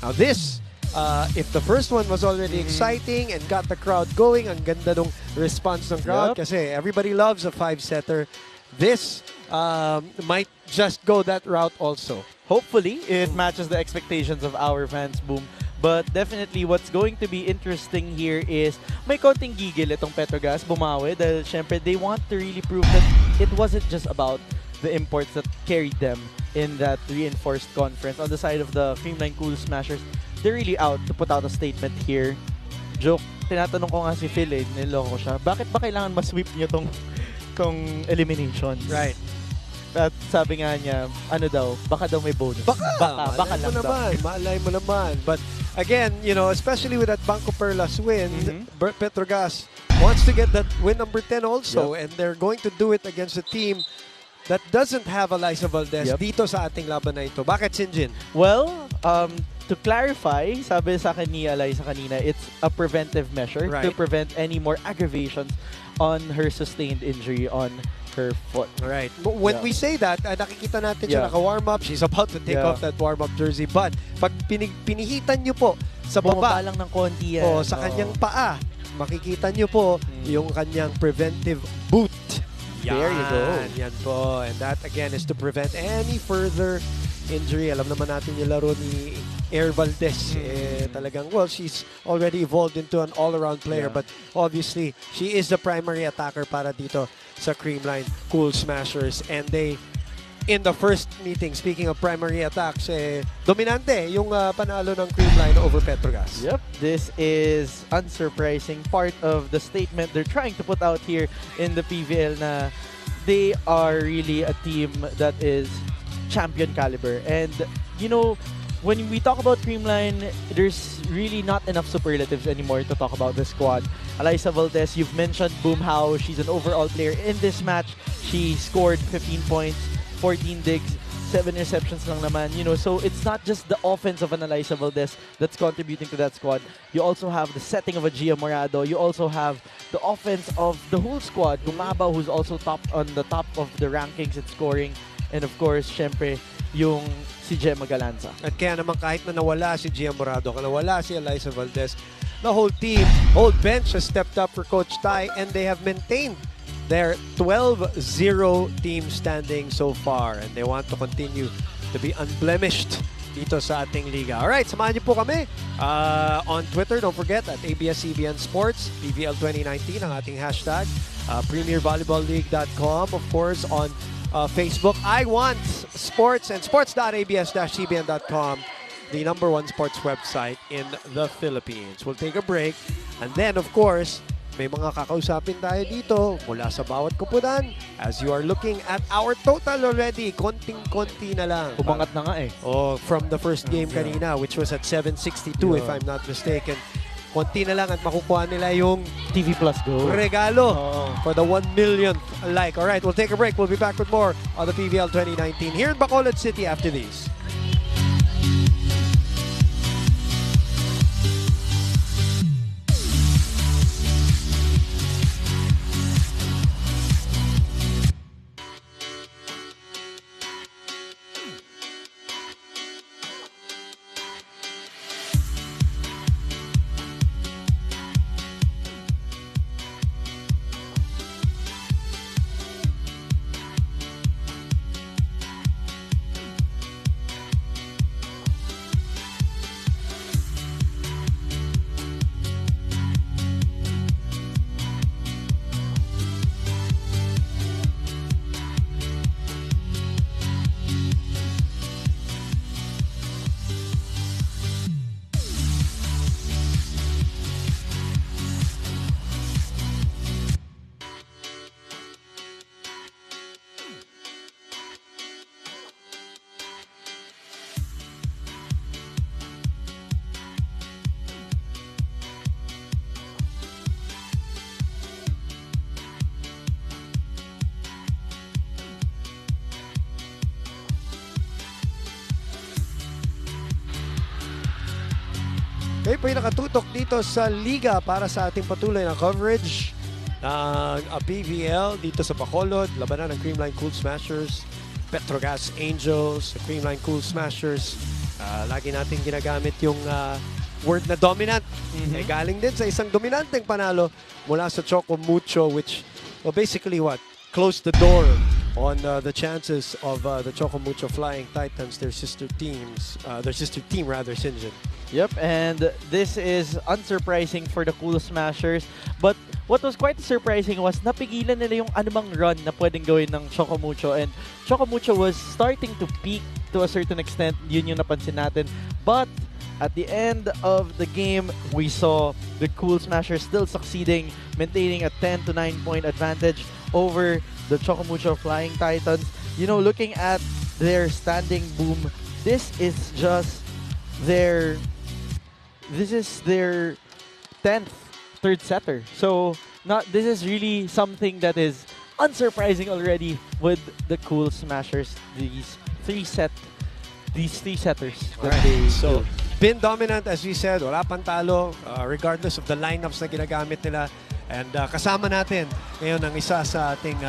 Now this, if the first one was already exciting and got the crowd going, ang ganda ng response ng crowd kasi everybody loves a 5-setter. This might just go that route also. Hopefully, it matches the expectations of our fans, Boom. But definitely, what's going to be interesting here is may konting gigil itong Petro Gazz bumawi dahil syempre they want to really prove that it wasn't just about the imports that carried them in that reinforced conference. On the side of the Creamline Cool Smashers, they're really out to put out a statement here. Joke, tinatanong ko nga si Phil niloko siya, bakit ba kailangan ma-sweep niyo tong eliminations? Right. At sabi nga niya, ano daw, baka daw may bonus. Baka lang daw. Maalay mo naman. But again, you know, especially with that Banco Perlas win, Petro Gazz wants to get that win number 10 also. And they're going to do it against a team that doesn't have Eliza Valdez dito sa ating laban na ito. Bakit, Sinjin? Well, to clarify, sabi sa akin ni Eliza kanina, it's a preventive measure to prevent any more aggravations on her sustained injury on her foot. Right. But when we say that, nakikita natin siya naka-warm up. She's about to take off that warm up jersey. But pag pinihitan nyo po sa baba, lang ng konti yan. Sa kanyang paa, makikita nyo po yung kanyang preventive boot. There you go. Yan po. And that again is to prevent any further injury. Alam naman natin yung laro ni Air Valdez. Talagang, well, she's already evolved into an all-around player. But obviously, she is the primary attacker para dito sa Creamline Cool Smashers. And they, in the first meeting, speaking of primary attacks, dominante yung panalo ng Creamline over Petro Gazz. Yep, this is unsurprising. Part of the statement they're trying to put out here in the PVL na they are really a team that is champion caliber. And, you know, when we talk about Creamline, there's really not enough superlatives anymore to talk about the squad. Eliza Valdez, you've mentioned, Boom, how she's an overall player in this match. She scored 15 points, 14 digs, 7 receptions lang naman. You know, so it's not just the offense of an Eliza Valdez that's contributing to that squad. You also have the setting of a Gia Morado. You also have the offense of the whole squad. Gumaba, who's also on the top of the rankings and scoring. And of course, syempre, yung si Gemma Galanza. At kaya naman kahit na nawala si Gia Morado, nawala si Eliza Valdez, the whole team, whole bench has stepped up for Coach Tai and they have maintained their 12-0 team standing so far. And they want to continue to be unblemished dito sa ating liga. Alright, samahan niyo po kami on Twitter. Don't forget at ABS-CBN Sports, PVL 2019 ang ating hashtag. PremierVolleyballLeague.com, of course, on Facebook, iWant Sports and sports.abs-cbn.com, the #1 sports website in the Philippines. We'll take a break. And then, of course, may mga kakausapin tayo dito mula sa bawat kupunan. As you are looking at our total already, konting-konti na lang. Umangat na nga from the first game kanina, which was at 762 if I'm not mistaken. Konti na lang at makukuha nila yung TV Plus Go regalo for the 1 millionth like. All right, we'll take a break. We'll be back with more on the PVL 2019 here in Bacolod City after these. Kayo po yung nakatutok dito sa Liga para sa ating patuloy na coverage ng PVL dito sa Bacolod. Labanan ng Creamline Cool Smashers, Petro Gazz Angels, Creamline Cool Smashers, Lagi natin ginagamit yung word na dominant. Galing din sa isang dominanteng panalo mula sa Choco Mucho, which, well, basically what? Closed the door on the chances of the Choco Mucho Flying Titans, their sister team rather, Sinjin. Yep, and this is unsurprising for the Cool Smashers. But what was quite surprising was napigilan nila yung anumang run na pwedeng gawin ng Choco Mucho. And Choco Mucho was starting to peak to a certain extent. Yun yung napansin natin. But at the end of the game, we saw the Cool Smashers still succeeding, maintaining a 10 to 9 point advantage over the Choco Mucho Flying Titans. You know, looking at their standing boom, this is just their 10th third setter. So this is really something that is unsurprising already with the Cool Smashers. These three setters that they so been dominant, as we said, wala pang talo, regardless of the lineups na ginagamit nila. And kasama natin ngayon ang isa sa ating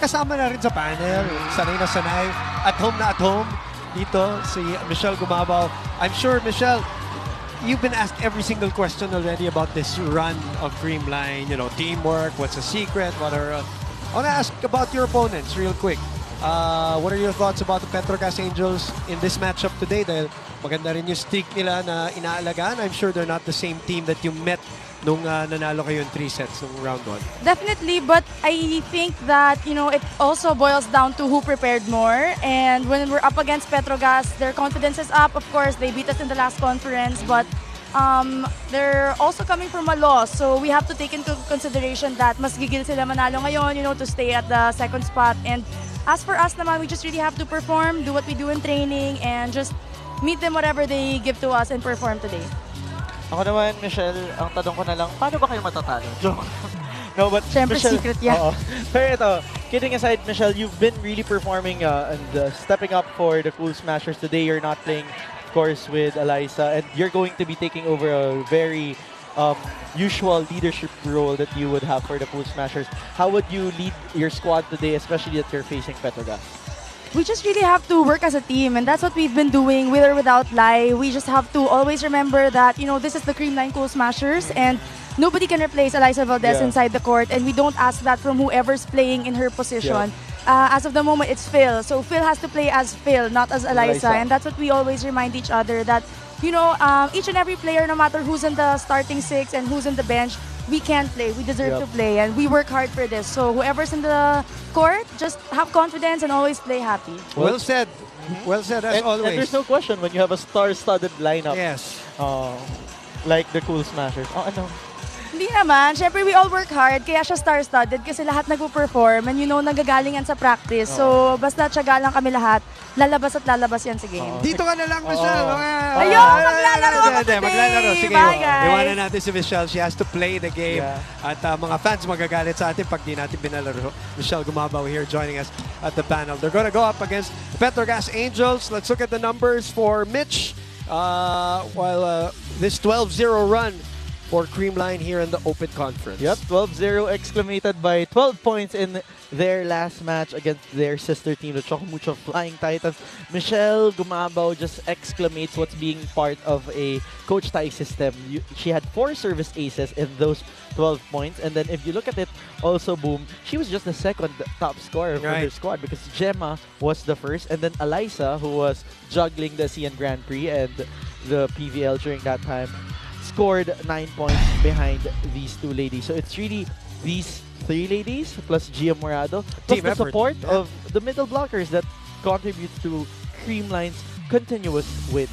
kasama na rin sa panel, sanay na sanay, at home dito, si Michelle Gumabaw. I'm sure, Michelle, you've been asked every single question already about this run of Creamline, you know, teamwork, what's the secret, I want to ask about your opponents real quick. What are your thoughts about the Petro Gazz Angels in this matchup today? Dahil maganda rin yung streak nila na inaalagaan. I'm sure they're not the same team that you met nung nanalo kayo in 3 sets nung round 1. Definitely, but I think that, you know, it also boils down to who prepared more. And when we're up against Petro Gazz, their confidence is up. Of course, they beat us in the last conference, but they're also coming from a loss. So we have to take into consideration that mas gigil sila manalo ngayon, you know, to stay at the second spot. And as for us naman, we just really have to perform, do what we do in training, and just meet them whatever they give to us and perform today. Ako naman, Michelle, ang tanong ko na lang, paano ba kayo matatalo? Joke. No, but Siyempre, Michelle, secret yan. Pero ito, kidding aside, Michelle, you've been really performing and stepping up for the Cool Smashers. Today, you're not playing, of course, with Eliza, and you're going to be taking over a very usual leadership role that you would have for the Cool Smashers. How would you lead your squad today, especially that you're facing Petro Gazz? We just really have to work as a team, and that's what we've been doing, with or without Lai. We just have to always remember that, you know, this is the Creamline Cool Smashers, and nobody can replace Eliza Valdez inside the court, and we don't ask that from whoever's playing in her position. As of the moment, it's Phil. So Phil has to play as Phil, not as Eliza. And that's what we always remind each other, that, you know, each and every player, no matter who's in the starting 6 and who's in the bench, we can play. We deserve to play, and we work hard for this. So whoever's in the court, just have confidence and always play happy. Well said. Well said, as always. And there's no question when you have a star-studded lineup. Yes. Like the Cool Smashers. Oh, ano? Hindi naman. Siyempre, we all work hard. Kaya siya star-studded kasi lahat nagpo-perform. And you know, nagagalingan sa practice. So, basta tiyaga lang kami lahat. Lalabas at lalabas yan sa game. Dito ka na lang, Michelle. Ayun, maglalaro ako today. Maglalaro. Sige, bye, guys. iwanan natin si Michelle. She has to play the game. At mga fans magagalit sa atin pag di natin binalaro. Michelle Gumabaw here joining us at the panel. They're going to go up against Petro Gazz Angels. Let's look at the numbers for Mitch. While this 12-0 run for Creamline here in the Open Conference. Yep, 12-0 exclamated by 12 points in their last match against their sister team, the Choco Mucho Flying Titans. Michelle Gumabaw just exclamates what's being part of a Coach Tai system. She had 4 service aces in those 12 points. And then if you look at it, also, boom, she was just the second top scorer for her squad because Gemma was the first. And then Eliza, who was juggling the CN Grand Prix and the PVL during that time, scored 9 points behind these 2 ladies. So it's really these 3 ladies plus Gia Morado plus team the effort. support of the middle blockers that contributes to Creamline's continuous wins.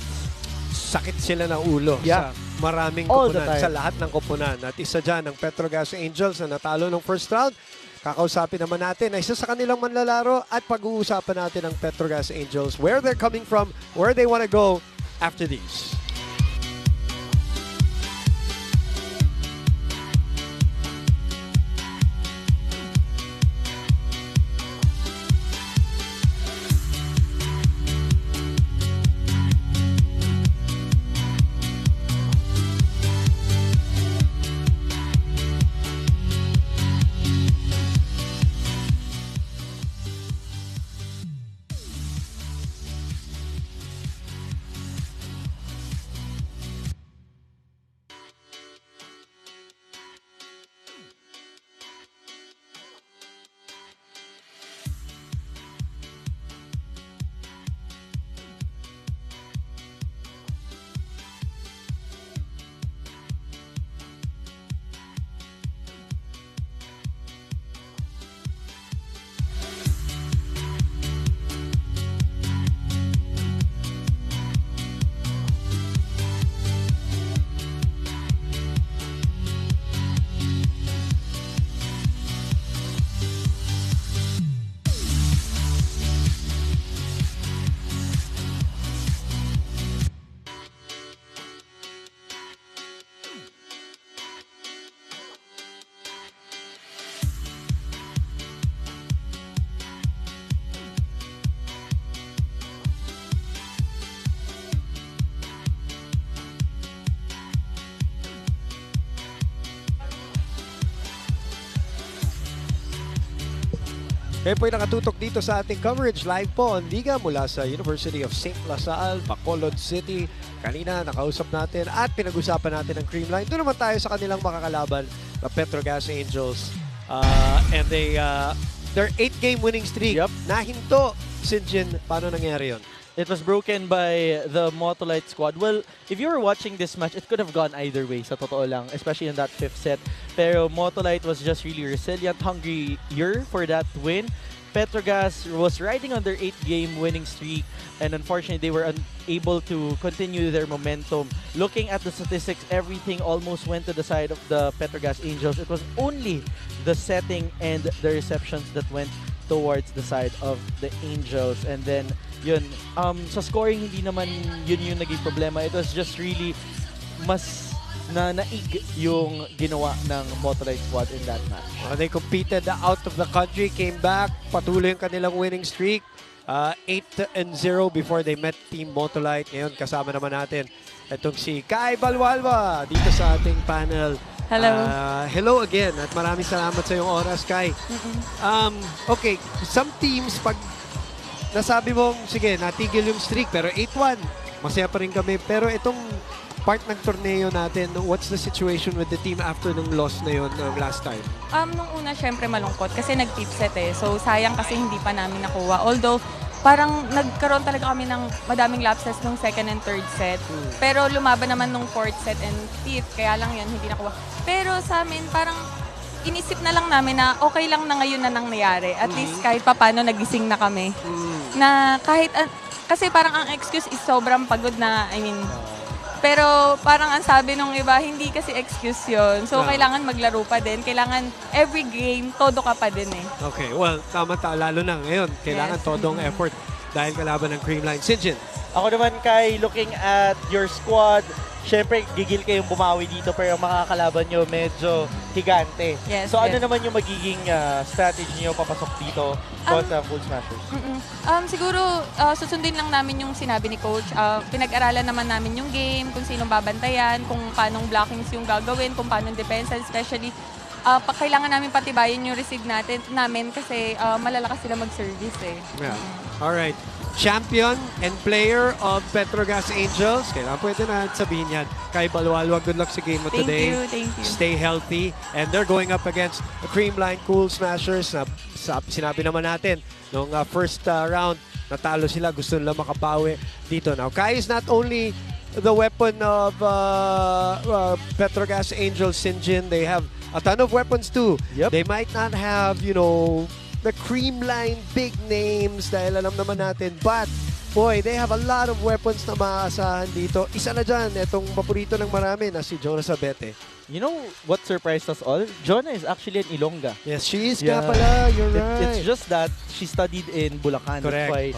Sakit sila ng ulo sa maraming kupunan, sa lahat ng kupunan. At isa dyan ang Petro Gazz Angels na natalo ng first round. Kakausapin naman natin na isa sa kanilang manlalaro at pag-uusapan natin ang Petro Gazz Angels, where they're coming from, where they want to go after these. Kayo po'y nakatutok dito sa ating coverage live po on Liga mula sa University of St. LaSalle, Bacolod City. Kanina nakausap natin at pinag-usapan natin ang Creamline. Doon naman tayo sa kanilang makakalaban, the Petro Gazz Angels. And their 8-game winning streak. Yep. Nahinto, Sinjin. Paano nangyari yun? It was broken by the Motolite squad. Well, if you were watching this match, it could have gone either way, sa totoo lang, especially in that 5th set. Pero Motolite was just really resilient, hungrier for that win. Petro Gazz was riding on their 8-game winning streak, and unfortunately, they were unable to continue their momentum. Looking at the statistics, everything almost went to the side of the Petro Gazz Angels. It was only the setting and the receptions that went towards the side of the Angels. And then, yun, sa scoring, hindi naman yun yung naging problema. It was just really mas naig yung ginawa ng Motolite squad in that match. They competed out of the country, came back, patuloy yung kanilang winning streak. 8-0 before they met Team Motolite. Ngayon, kasama naman natin itong si Kai Balwalwa dito sa ating panel. Hello. Hello again at maraming salamat sa iyong oras, Kai. Okay, some teams, pag nasabi mong, sige, natigil yung streak, pero 8-1, masaya pa rin kami. Pero itong part ng torneo natin, what's the situation with the team after nung loss na yun last time? Nung una, syempre malungkot kasi nag-tip set eh. So, sayang kasi hindi pa namin nakuha. Although, parang nagkaroon talaga kami ng madaming lapses nung 2nd and 3rd set. Pero lumaban naman nung 4th set and 5th. Kaya lang yan, hindi nakuha. Pero sa amin, parang inisip na lang namin na okay lang na ngayon na nangyayari. At least kahit papano nagising na kami. Na kahit, kasi parang ang excuse is sobrang pagod na, pero parang ang sabi nung iba, hindi kasi excuse yon. So, kailangan maglaro pa din. Kailangan every game, todo ka pa din eh. Okay, well, tama lalo na ngayon. Kailangan todong effort dahil kalaban ng Creamline. Sinjin? Ako naman, Kai, looking at your squad, syempre, gigil kayong bumawi dito pero ang makakalaban nyo medyo higante. Yes, so, ano naman yung magiging strategy nyo papasok dito sa Full Smashers? Siguro, susundin lang namin yung sinabi ni Coach. Pinag-aralan naman namin yung game, kung sinong babantayan, kung paanong blockings yung gagawin, kung paanong defense, especially kailangan namin patibayin yung receive namin kasi malalakas sila mag-service eh. Yeah. Alright. Champion and player of Petro Gazz Angels. Kailangan pwede na sabihin yan. Kai Balwalwa, good luck sa game mo today. Thank you. Stay healthy. And they're going up against the Creamline Cool Smashers. Sinabi naman natin, nung first round, natalo sila. Gusto nila makabawi dito. Now, Kai is not only the weapon of Petro Gazz Angels, Sinjin. They have a ton of weapons too. Yep. They might not have, the Creamline big names dahil alam naman natin. But, boy, they have a lot of weapons na maaasahan dito. Isa na dyan, itong paborito ng marami na si Jonas Abete. You know what surprised us all? Jonah is actually an Ilongga. Yes, she is nga pala. You're right. It's just that she studied in Bulacan. Correct. That's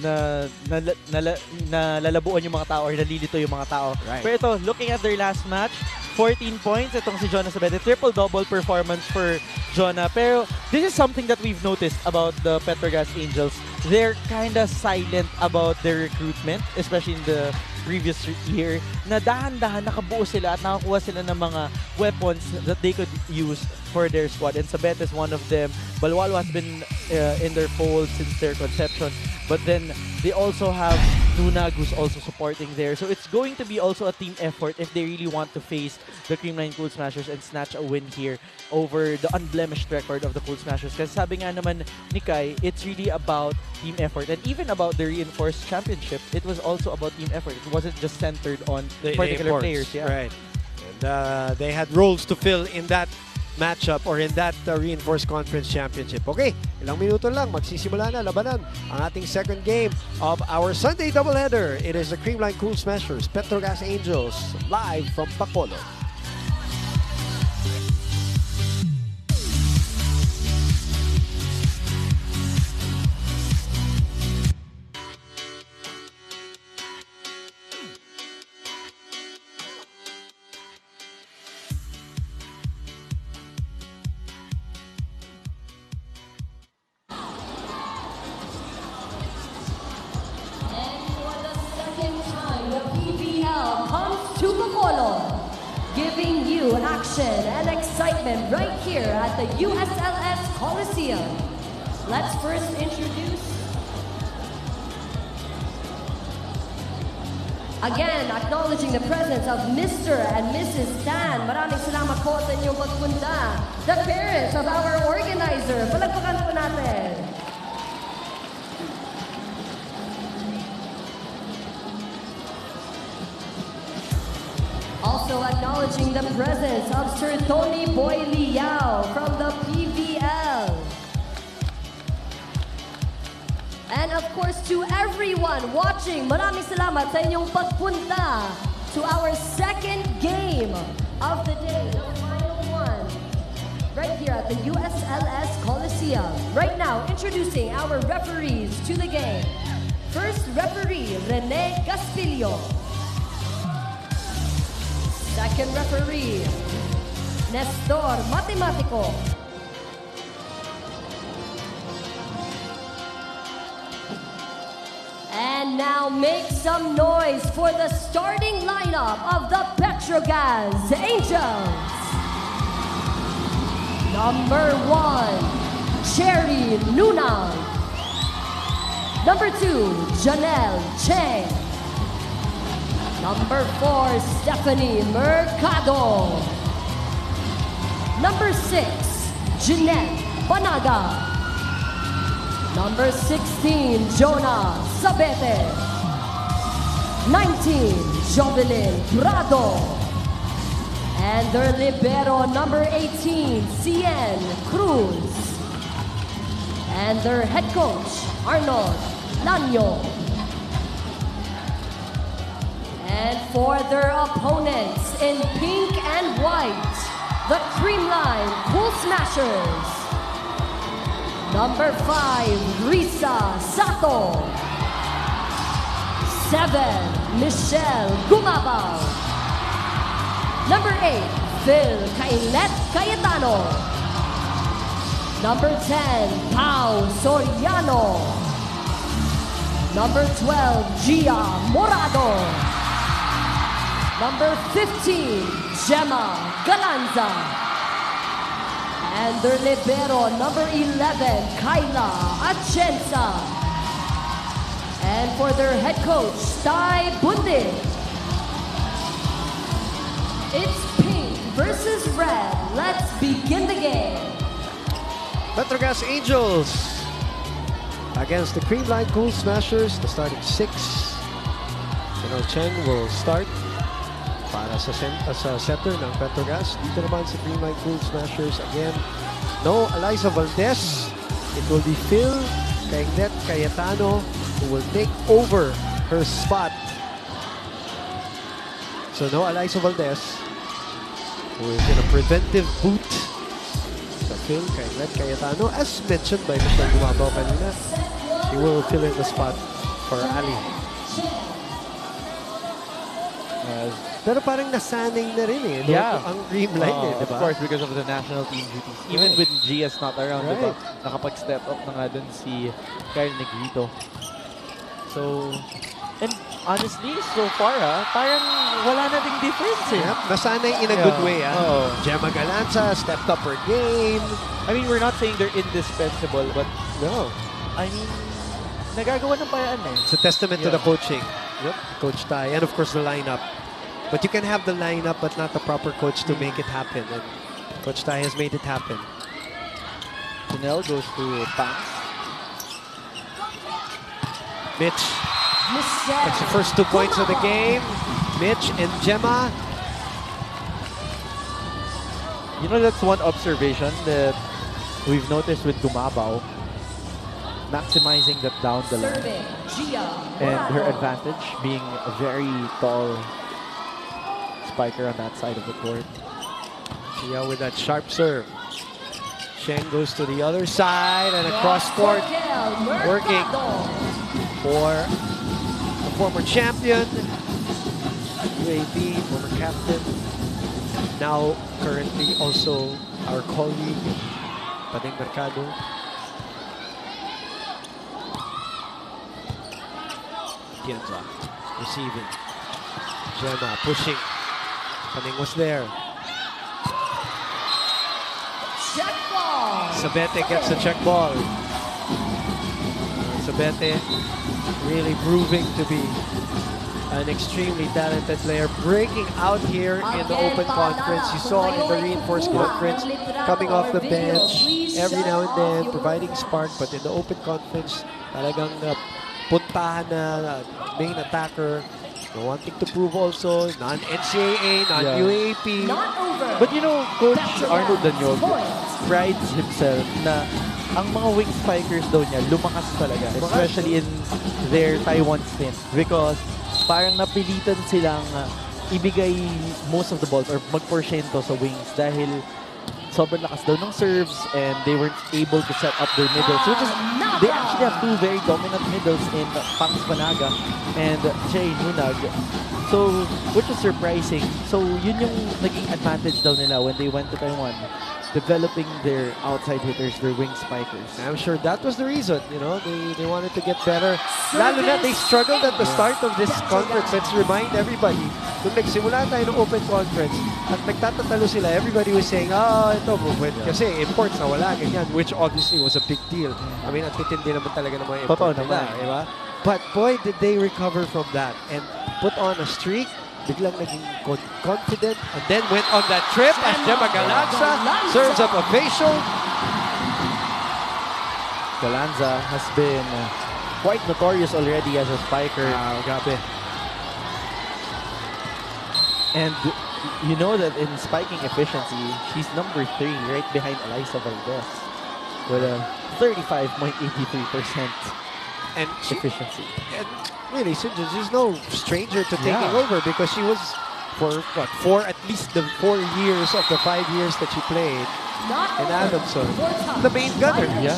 why nalalabuan yung mga tao or nalilito yung mga tao. Right. Pero ito, looking at their last match, 14 points. Itong si Jonah Sabete. Triple-double performance for Jonah. Pero this is something that we've noticed about the Petro Gazz Angels. They're kind of silent about their recruitment, especially in the previous year, na dahan-dahan nakabuo sila at nakakuha sila ng mga weapons that they could use for their squad. And Sabete is one of them. Balwalo has been in their fold since their conception. But then they also have Nunag who's also supporting there. So it's going to be also a team effort if they really want to face the Creamline Cool Smashers and snatch a win here over the unblemished record of the Cool Smashers. Kasi sabi nga naman ni Kai, it's really about team effort. And even about the reinforced championship, it was also about team effort. It wasn't just centered on particular players. Yeah. Right. And they had roles to fill in that matchup or in that reinforced conference championship. Okay, ilang minuto lang, magsisimula na labanan ang ating second game of our Sunday doubleheader. It is the Creamline Cool Smashers, Petro Gazz Angels, live from Bacolod. To Bacolod, giving you action and excitement right here at the USLS Coliseum. Let's first introduce, again, acknowledging the presence of Mr. and Mrs. Tan. Maraming salamat po sa inyong pagpunta. The parents of our organizer. Palagpakan po natin. Also acknowledging the presence of Sir Tony Boy Liao from the PVL. And of course, to everyone watching, maraming salamat sa inyong pagpunta to our second game of the day, the final one, right here at the USLS Coliseum. Right now, introducing our referees to the game. First referee, Rene Gaspilio. Second referee, Nestor Matematico. And now make some noise for the starting lineup of the Petro Gazz Angels. Number 1, Cherry Nunang. Number 2, Janelle Cheng. Number 4, Stephanie Mercado. Number 6, Jeanette Banaga. Number 16, Jonah Sabete. 19, Jovelyn Prado. And their libero, number 18, Cien Cruz. And their head coach, Arnold Lanyo. And for their opponents in pink and white, the Creamline Cool Smashers. Number 5, Risa Sato. 7, Michelle Gumabaw. Number 8, Phil Kailet Cayetano. Number 10, Pau Soriano. Number 12, Gia Morado. Number 15, Gemma Galanza. And their libero, number 11, Kyla Atienza. And for their head coach, Ty Bunde. It's pink versus red. Let's begin the game. Petro Gazz Angels against the Creamline Cool Smashers. The starting 6. Janelle Cheng will start para sa setter ng Petro Gazz. Dito naman sa Creamline Cool Smashers, again, no Eliza Valdez. It will be Phil Kailet Cayetano who will take over her spot. So no Eliza Valdez, who is in a preventive boot. So Phil Kailet Cayetano, as mentioned by Mr. Gumabaw kanina, he will fill in the spot for Ali. Pero parang nasanay na rin eh. Yeah. Ang Creamline eh, diba? Of course, because of the national team duties. Even with Gia's not around, Right. diba? Nakapag-step up na nga dun si Kyle Negrito. So, and honestly, so far parang wala na ding difference eh. Yep, nasanay in a good way. Oh. Gemma Galanza stepped up her game. I mean, we're not saying they're indispensable, but No. I mean, nagagawa ng paraan eh. It's a testament to the coaching. Yep. Coach Ty. And of course the lineup. But you can have the lineup but not the proper coach to make it happen. And Coach Ty has made it happen. Janelle goes to pass. Mitch. Michelle. That's the first 2 points of the game. Mitch and Gemma. You know, that's one observation that we've noticed with Gumabaw. Maximizing that down the line. Serving, Gia And her Morado. advantage being a very tall spiker on that side of the court. Gia with that sharp serve. Sheng goes to the other side and Yes, across court Raquel Mercado. working for the former champion, UAB, former captain, now currently also our colleague, Padeng Mercado. Tienza receiving. Gemma pushing. Padeng was there. Check ball. Sabete gets the check ball. Sabete really proving to be an extremely talented player, breaking out here in the open conference. You saw in the reinforced conference, coming off the bench every now and then, providing spark, but in the open conference, talagang puntahan na main attacker, wanting to prove also, non-NCAA, non-UAP. But you know, Coach Arnold Danyog prides himself na ang mga wing spikers daw niya lumakas talaga, especially in their Taiwan stint, because parang napilitan silang ibigay most of the balls or magporsyento sa wings dahil sobrang lakas daw ng serves and they weren't able to set up their middles, which is, they actually have two very dominant middles in Pangs Panaga and Jay Nunag. So, which is surprising. So, yun yung naging advantage daw nila when they went to Taiwan, developing their outside hitters, their wing spikers. I'm sure that was the reason, you know, they wanted to get better. Lalo na, they struggled at the start of this conference. Let's remind everybody, nung nagsimula tayo ng open conference, at nagtatatalo sila, everybody was saying, ito, kasi imports na wala, ganyan, which obviously was a big deal. I mean, at titindi naman talaga ng mga imports nila, diba? But boy, did they recover from that and put on a streak. Biglang naging confident and then went on that trip as Gemma Galanza serves up a facial. Galanza has been quite notorious already as a spiker. Grabe. And you know that in spiking efficiency, she's number 3 right behind Eliza Valdez with a 35.83% and efficiency. And really, she's no stranger to taking over because she was for at least the 4 years of the 5 years that she played in Adamson, the main gunner. Yeah,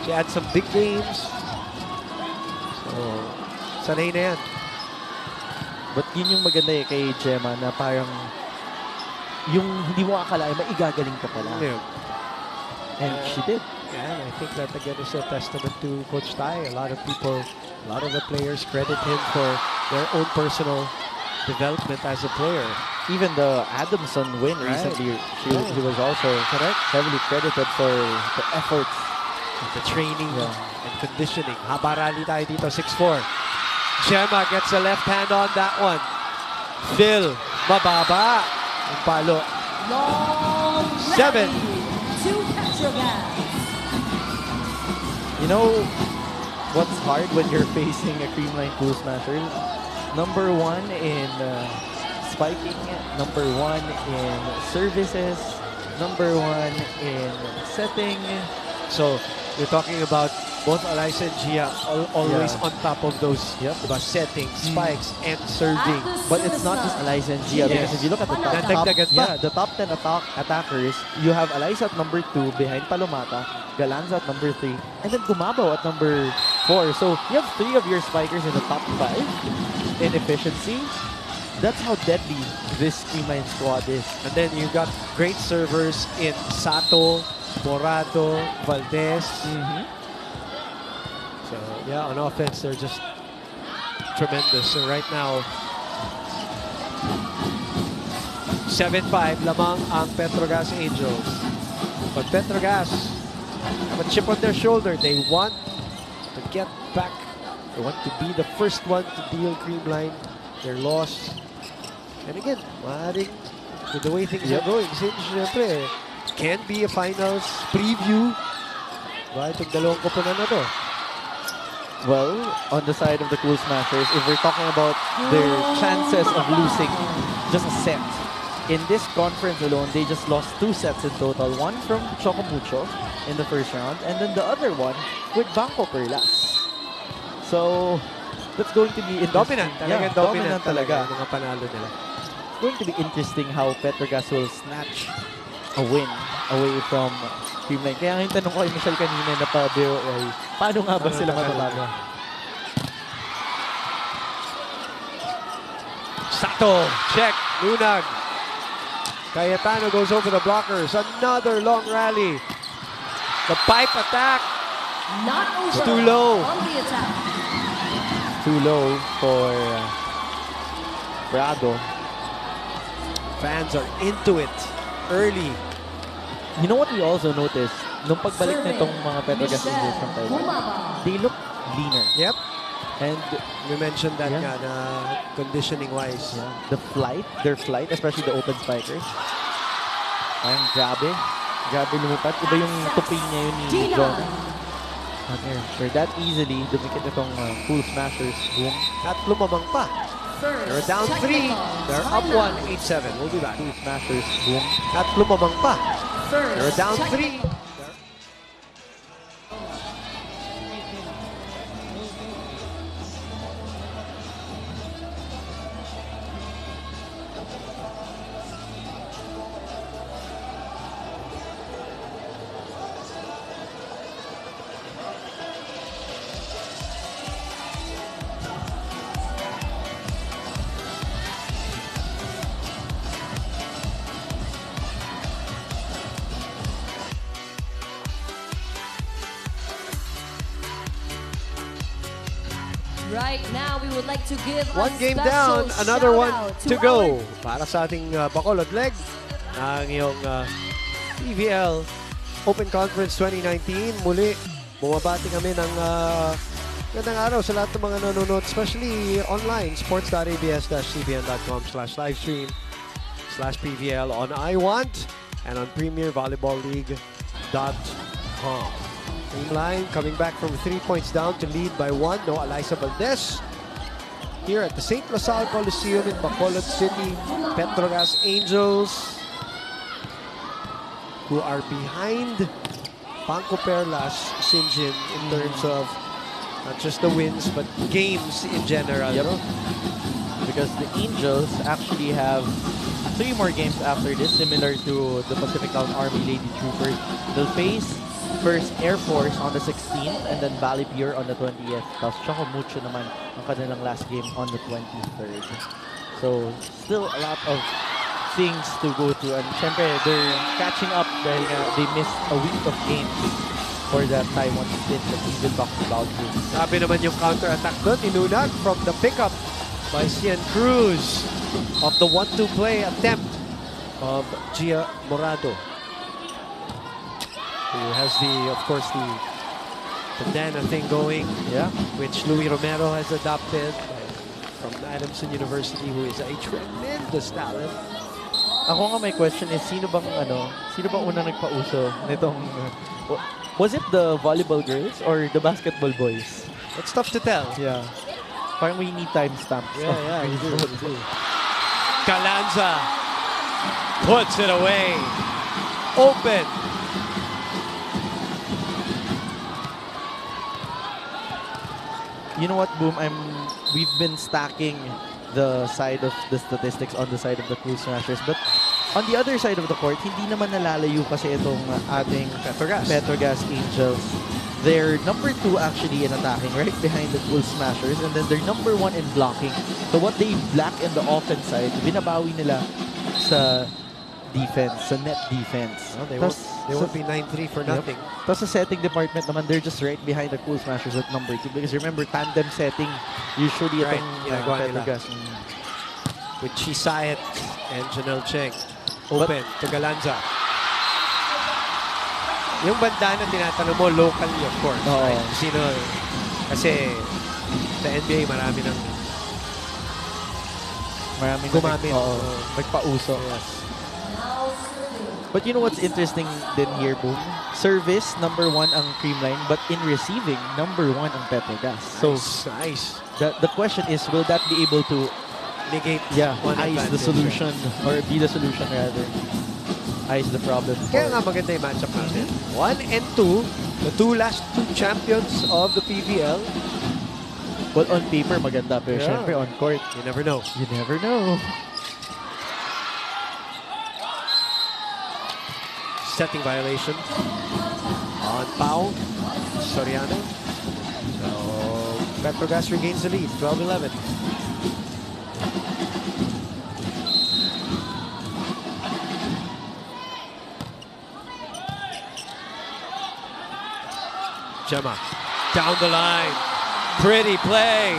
she had some big games. So, sanay na yan. But yun yung maganda kay Gemma na parang yung hindi mo akalain, maigagaling ka pala. Yeah. And she did. Yeah, I think that again is a testament to Coach Tai. A lot of people, a lot of the players credit him for their own personal development as a player. Even the Adamson win recently, he was also heavily credited for the efforts, the training and conditioning. Haba rally tayo dito, 6-4. Gemma gets a left hand on that one. Phil, mababa. Ang palo. 7. To Petro Gazz. You know what's hard when you're facing a Creamline Cool Smasher? Number 1 in spiking, number 1 in services, number 1 in setting. So you're talking about both Eliza and Gia always on top of those settings, spikes, and serving. But it's not just Eliza and Gia because if you look at the top 10 attackers, you have Eliza at number 2 behind Palomata, Galanza at number 3, and then Gumabaw at number 4. So you have 3 of your spikers in the top 5 in efficiency. That's how deadly this Creamline squad is. And then you got great servers in Sato, Morado, Valdez. So, yeah, on offense, they're just tremendous. So, right now, 7-5 lamang ang Petro Gazz Angels. But Petro Gazz have a chip on their shoulder. They want to get back. They want to be the first one to deal Creamline their loss. And again, maaaring with the way things are going, since syempre, can be a finals preview. Ba, itong dalawang koponan na to. Well, on the side of the Cool Smashers, if we're talking about their chances of losing just a set, in this conference alone, they just lost 2 sets in total. One from Chocomucho in the first round, and then the other one with Bangko Perlas. So, that's going to be dominant. Talaga dominant talaga. Mga panalo nila. It's going to be interesting how Petro Gazz will snatch a win away from Creamline. Kaya yung tanong ko kay Michelle kanina na pa-biro ay, paano nga ba sila matatalo? Sato, check, Lunag. Cayetano goes over the blockers. Another long rally. The pipe attack. Not over. It's too low. On the attack. Too low for Prado. Fans are into it early. You know what we also noticed? nung pagbalik nitong mga Petro Gazz Angels from Taiwan, they look leaner. Yep. And We mentioned that Yeah. nga na conditioning-wise. their flight, especially the open spikers, parang grabe lumipad. Iba yung tupi niya yun ni John. For that easily, dumikit itong Cool Smashers. Boom. At lumamang pa. They're down 3. They're up 1, 8-7. We'll be back. Cool Smashers. Boom. At lumamang pa. They're down 3. Right now, we would like to give One a game special down, another one shout-out to go. Para sa ating Bacolod leg ng iyong PVL Open Conference 2019. Muli, bumabati kami ng gandang araw sa lahat ng mga nanonood, especially online, sports.abs-cbn.com/livestream/PVL on iWant and on premiervolleyballleague.com. Creamline coming back from 3 points down to lead by 1. No Eliza Valdez. Here at the St. LaSalle Coliseum in Bacolod City, Petro Gazz Angels, who are behind Pangco Perlas, Sinjin, in terms of not just the wins, but games in general. Yep. No? Because the Angels actually have 3 more games after this, similar to the Pacific Town Army Lady Troopers. They'll face first Air Force on the 16th and then Valley Pure on the 20th. Tapos Chocomucho naman ang kanilang last game on the 23rd. So, still a lot of things to go to. And syempre, they're catching up dahil they missed a week of games for the Taiwan stint that we've been talking about. Sabi naman yung counter-attack doon, inunag from the pickup by Cian Cruz of the 1-2 play attempt of Gia Morado, who has of course, the bandana thing going, which Louis Romero has adopted from Adamson University, who is a tremendous talent. Ako nga may question is, sino bang unang nagpauso nitong, was it the volleyball girls or the basketball boys? It's tough to tell. Yeah. Parang we need timestamps. Yeah, you do. Calanza puts it away. Open. You know what, Boom? We've been stacking the side of the statistics on the side of the Cool Smashers, but on the other side of the court, hindi naman nalalayo kasi itong ating Petro Gazz Angels. They're number 2 actually in attacking, right behind the Cool Smashers, and then they're number 1 in blocking. So what they lack in the offense side, binabawi nila sa defense, sa net defense. Well, they won't be 9-3 for nothing. Tapos sa setting department naman, they're just right behind the Cool Smashers at number 2. Because remember, tandem setting, usually itong Petro Gazz. With Chisayet and Janelle Cheng. Open to Galanza. Yung bandana tinatanong mo, locally of course. Right? Sino? Kasi sa NBA maraming gumamit. Nagpauso. Yes. But you know what's interesting din here, Boom? Service, number 1 ang Creamline, but in receiving, number 1 ang Petro Gazz. So, nice. The question is, will that be able to negate ice the solution, or be the solution rather? Ice the problem. Kaya nga maganda yung matchup natin. 1 and 2, the last two champions of the PVL. Well, on paper, maganda. Pero syempre, on court, you never know. You never know. Setting violation on Pau Soriano. So Petro Gazz regains the lead, 12-11. Gemma down the line. Pretty play.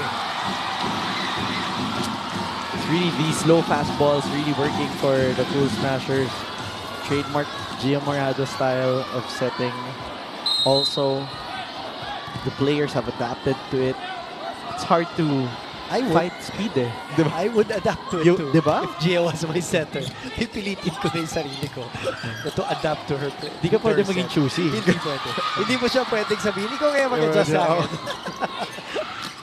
It's really these low fast balls really working for the Cool Smashers. Trademark Gio Morado style of setting. Also, the players have adapted to it. It's hard to fight speed eh. Diba? I would adapt to it too. Diba? If Gia was my setter, pipilitin ko na yung sarili ko na to adapt to her play. Di ka pwede maging choosy. Hindi pwede. Hindi mo siya pwedeng sabihin, hindi ko kaya mag-adjust sa akin.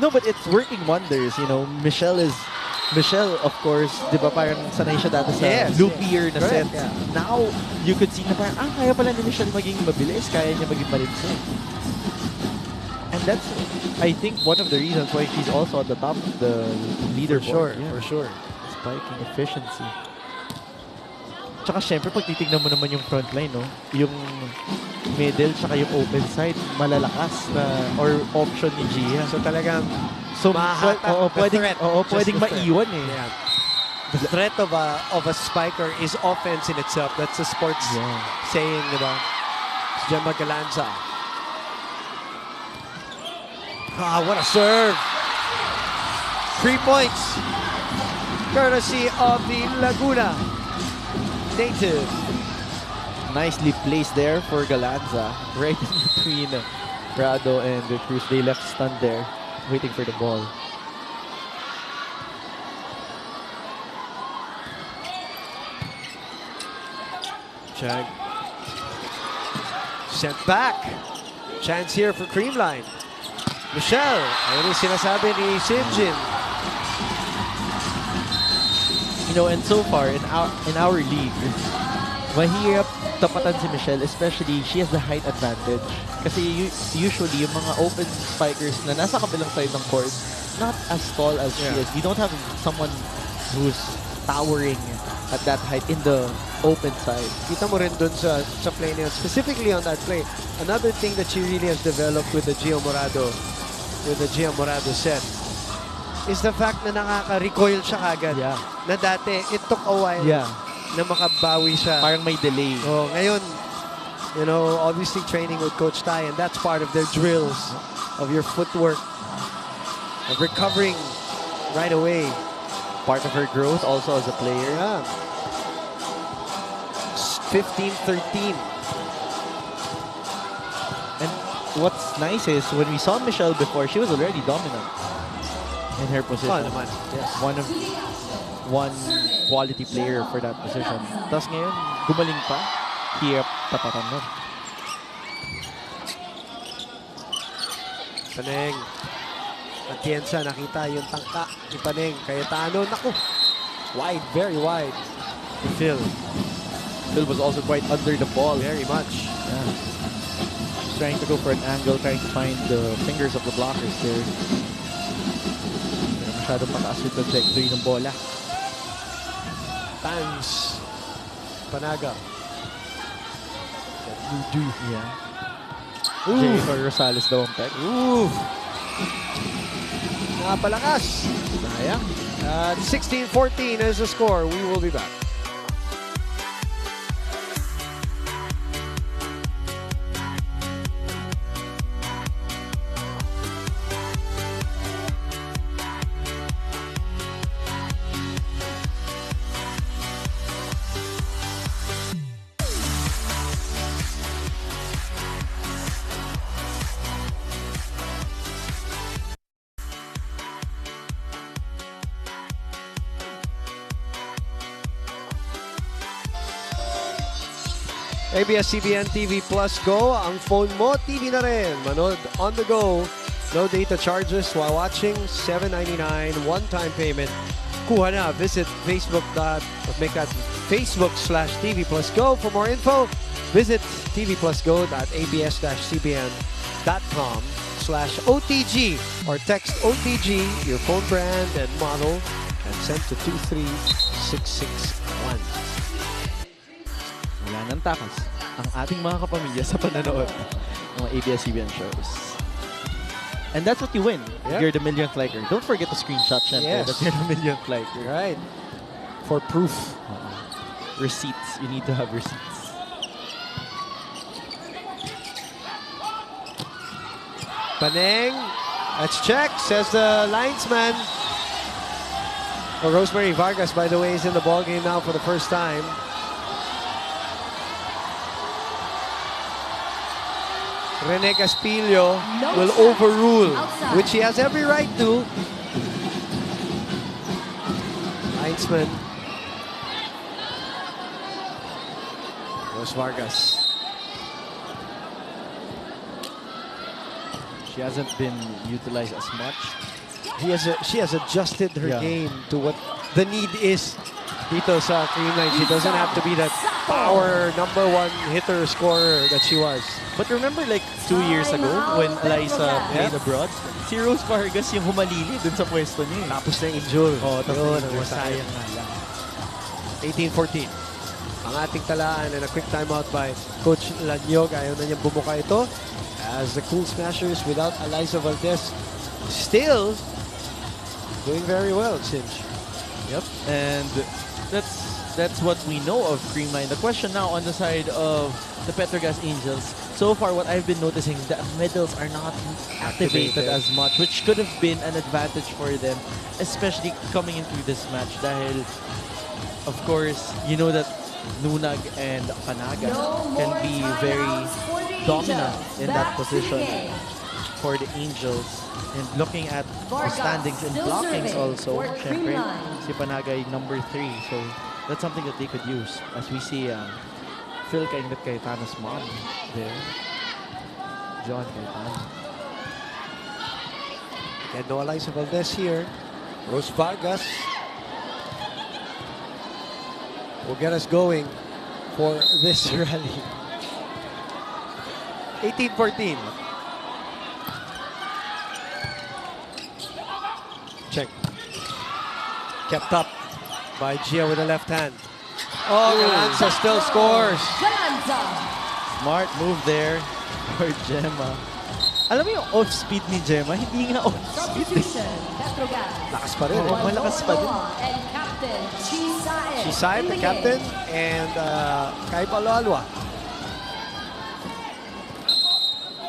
No, but it's working wonders. You know, Michelle, of course, di ba parang sanay siya dati sa loopier na set. Yeah. Now, you could see na parang, kaya pala ni Michelle maging mabilis, kaya niya maging malinso. And that's, I think, one of the reasons why she's also at the top of the leaderboard. For sure. Spiking efficiency. Tsaka syempre, pag titignan mo naman yung front line, no? Yung middle tsaka yung open side, malalakas na or option ni Gia. So talagang pwedeng maiwan eh. Yeah. The threat of a spiker is offense in itself. That's a sports saying, diba? Si Gemma Galanza. What a serve! 3 points, courtesy of the Laguna native. Nicely placed there for Galanza, right in between Rado and the Cruz. They left stunned there, waiting for the ball. Chang sent back. Chance here for Creamline. Michelle, ayun yung sinasabi ni Sinjin. You know, and so far in our league, mahirap tapatan si Michelle, especially she has the height advantage. Kasi usually yung mga open spikers na nasa kabilang side ng court, not as tall as she is. You don't have someone who's towering at that height in the open side. Kita mo rin dun sa play niya, specifically on that play. Another thing that she really has developed with the Gio Morado set is the fact na nakaka-recoil siya kagad. Yeah. Na dati, it took a while na makabawi siya. Parang may delay. Oh, ngayon, you know, obviously training with Coach Tai, and that's part of their drills, of your footwork, of recovering right away. Part of her growth also as a player. Yeah. 15-13. And what's nice is when we saw Michelle before, she was already dominant in her position. Oh, naman. Yes. One quality player for that position. Tapos ngayon, gumaling pa. Hirap tapatan nun. Paneng. Atienza, nakita yung tangka ni Paneng. Cayetano, naku. Wide, very wide. Phil. Phil was also quite under the ball. Very much. Yeah. Trying to go for an angle, trying to find the fingers of the blockers there. Pero masyadong pataas yung trajectory ng bola. Tans. Panaga. Dudu. Yeah. Jennifer Rosales daw ang peg. Ooh. Napalakas. Sayang. 16-14 is the score. We will be back. ABS-CBN TV Plus Go. Ang phone mo, TV na rin. Manood on the go. No data charges while watching. $7.99 one-time payment. Kuha na. Visit make that Facebook/TV Plus Go. For more info, visit tvplusgo.abs-cbn.com/OTG or text OTG, your phone brand and model, and send to 23661. Wala nang takas ang ating mga kapamilya sa pananood ng mga ABS-CBN shows. And that's what you win. Yep. You're the millionth liker. Don't forget to screenshot Yes. that you're the millionth liker. Right. For proof. Receipts. You need to have receipts. Paneng. Let's check, says the linesman. Well, Rosemary Vargas, by the way, is in the ballgame now for the first time. Rene Caspillo No will shot. overrule, Outside. which he has every right to. Heinzman. Rose Vargas. She hasn't been utilized as much. She has adjusted her Yeah. game to what the need is dito sa Creamline. She doesn't have to be that power #1 hitter scorer that she was. But remember like 2 years ago when Eliza played Yeah. abroad, si Rose Vargas yung humalili dun sa pwesto niya. Tapos na injure. Oh, tapos Yun, ang sayang sayang. nga lang. 18-14. Ang ating talaan and a quick timeout by Coach Lanyog. Ayaw na niyang bumuka ito as the Cool Smashers without Eliza Valdez still doing very well, Sinch. Yep. And that's what we know of Creamline. The question now on the side of the Petro Gazz Angels, so far what I've been noticing, the middles are not activated as much, which could have been an advantage for them, especially coming into this match dahil, of course, you know that Nunag and Panaga can be very dominant in that position for the Angels. And looking at the standings and blockings also, syempre, si Panaga ay number 3. So that's something that they could use. As we see Phil Kaingat Cayetano's mom there. John Cayetano. And no Eliza Valdez here. Rose Vargas will get us going for this rally. 18-14. Check. Kept up by Gia with the left hand. Oh, Galanza still scores. Galanza. Smart move there for Gemma. Alam mo yung off-speed ni Gemma, hindi nga off-speed. Substitution. Petro Gazz. Lakas pa rin. Oo, malakas pa din. And captain Chisae. Chisae, the captain, and Kai Paloalua.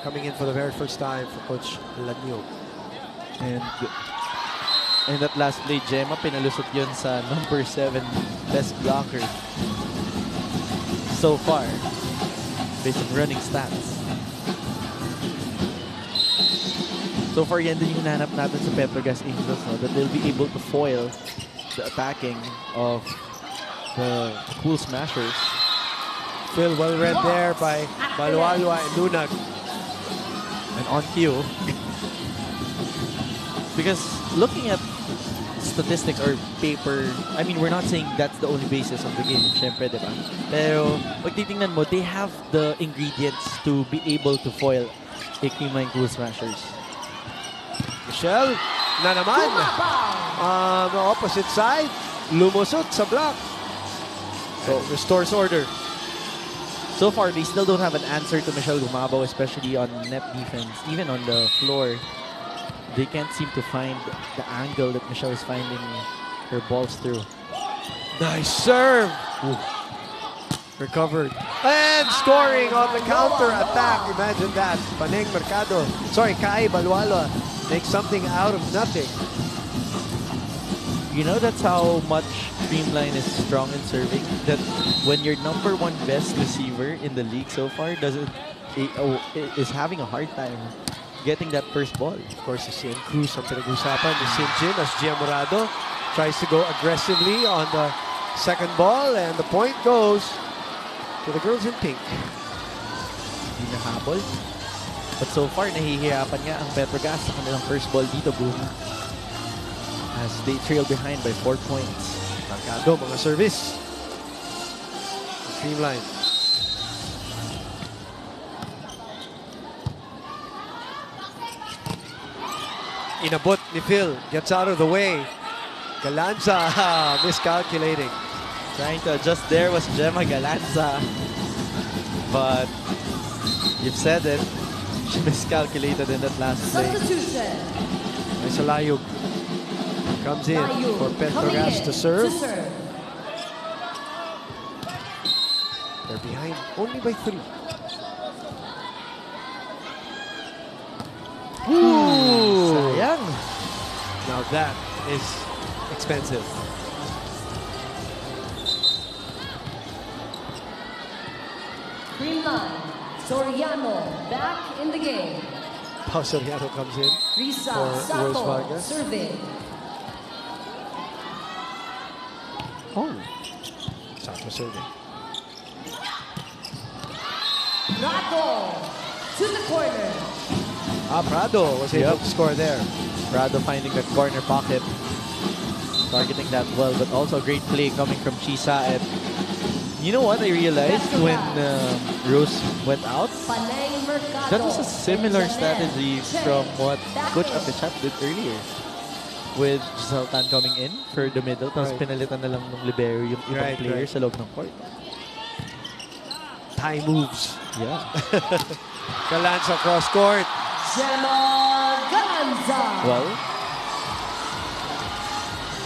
Coming in for the very first time for Coach Lanyog. And that last play, Gemma, pinalusot yun sa number 7 best blocker so far based on running stats. So far, yan din yung hinahanap natin sa Petro Gazz Angels, no? That they'll be able to foil the attacking of the Cool Smashers. Phil well read there by Balualua and Lunag. And on cue. Because looking at statistics or paper, I mean, we're not saying that's the only basis of the game, syempre, diba? Pero, pag titingnan mo, they have the ingredients to be able to foil a Creamline Cool Smashers. Michelle na naman. Opposite side. Lumusot sa block. So, restores order. So far, they still don't have an answer to Michelle Gumabaw, especially on net defense. Even on the floor, they can't seem to find the angle that Michelle is finding her balls through. Nice serve. Ooh. Recovered. And scoring on the counter attack. Imagine that. Paneng Mercado. Sorry, Kai Balualua makes something out of nothing. You know, that's how much Creamline is strong in serving. That when your #1 best receiver in the league so far is having a hard time getting that first ball. Of course, si Sian Cruz ang pinag-usapan ni Sinjin as Gia Morado tries to go aggressively on the second ball, and the point goes to the girls in pink. Hindi nahabol. But so far, nahihirapan nga ang Petro Gazz sa kanilang first ball dito, boom. As they trail behind by 4 points. Mercado, mga service. Creamline. Inabot ni Phil. Gets out of the way. Galanza miscalculating. Trying to adjust there was Gemma Galanza. But you've said it. She miscalculated in that last play. Substitution. Nice Layug. Comes in Layug for Petro coming Gazz in to serve. serve. They're behind only by 3. Ooh, sayang. Now that is expensive. Creamline Soriano back in the game. Pao Soriano comes in Risa for Rose Sato Vargas. serving. Oh. Sato serving. Prado to the corner. Prado was able to score there. Prado finding the corner pocket. Targeting that well, but also a great play coming from Chisa. And you know what I realized when Rose went out? Panay Mercado. That was a similar and strategy Janet from what Back Coach in. Atechat did earlier. With Giselle Tan coming in for the middle, tapos Right. pinalitan na lang ng libero yung ibang Right, player right. sa loob ng court. Thai moves. Yeah. Galanza cross court. Gemma Galanza. Well,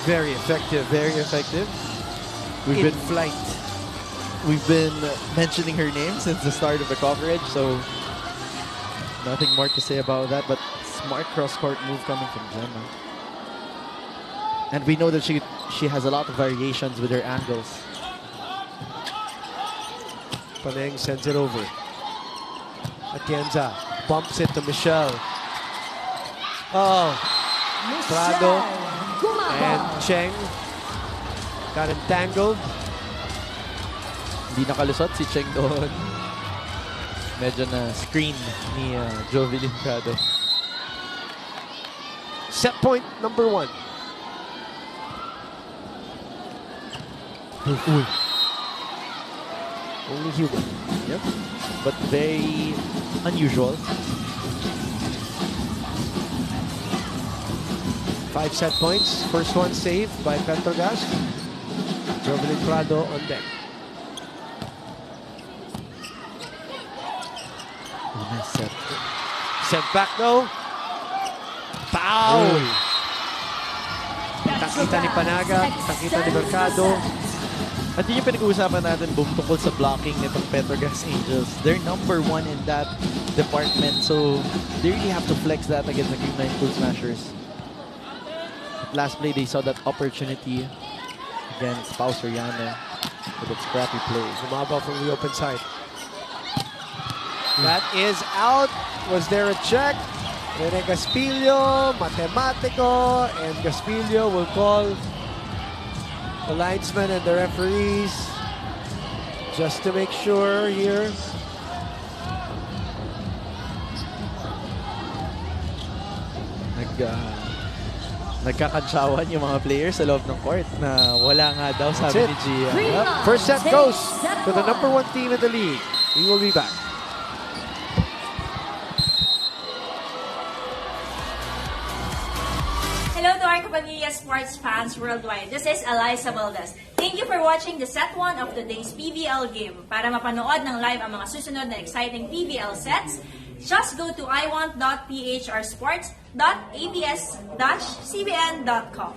Very effective. very effective. In flight. We've been mentioning her name since the start of the coverage, so nothing more to say about that, but smart cross-court move coming from Gemma. And we know that she has a lot of variations with her angles. Paneng sends it over. Atienza bumps it to Michelle. Oh, Prado and Cheng got entangled. Hindi nakalusot si Cheng doon. Medyo na screen ni Jovelyn Prado. Set point number 1. Only human. Yep. But very unusual. 5 set points. First one saved by Petro Gazz. Jovelyn Prado on deck. Oh, nice set. Sent back though. Foul! Takita ni Panaga, takita ni Mercado. At yun yung pinag-uusapan natin, Boom, tungkol sa blocking nitong Petro Gazz Angels. They're number 1 in that department, so they really have to flex that against the Creamline Pool Smashers. Last play, they saw that opportunity against Pao Soriano with its scrappy play. Lumaba from the open side. That is out. Was there a check? Rene Gaspillo, Matematico, and Gaspillo will call the linesmen and the referees just to make sure here. Nagkakantsawan yung mga players sa loob ng court na wala nga daw, sabi ni Gia. Creamline First set takes goes set to the one. number 1 team in the league. We will be back. Hello to our Kapamilya sports fans worldwide. This is Eliza Valdez. Thank you for watching the set 1 of today's PVL game. Para mapanood ng live ang mga susunod na exciting PVL sets, just go to iWant.ph or sports.abs-cbn.com.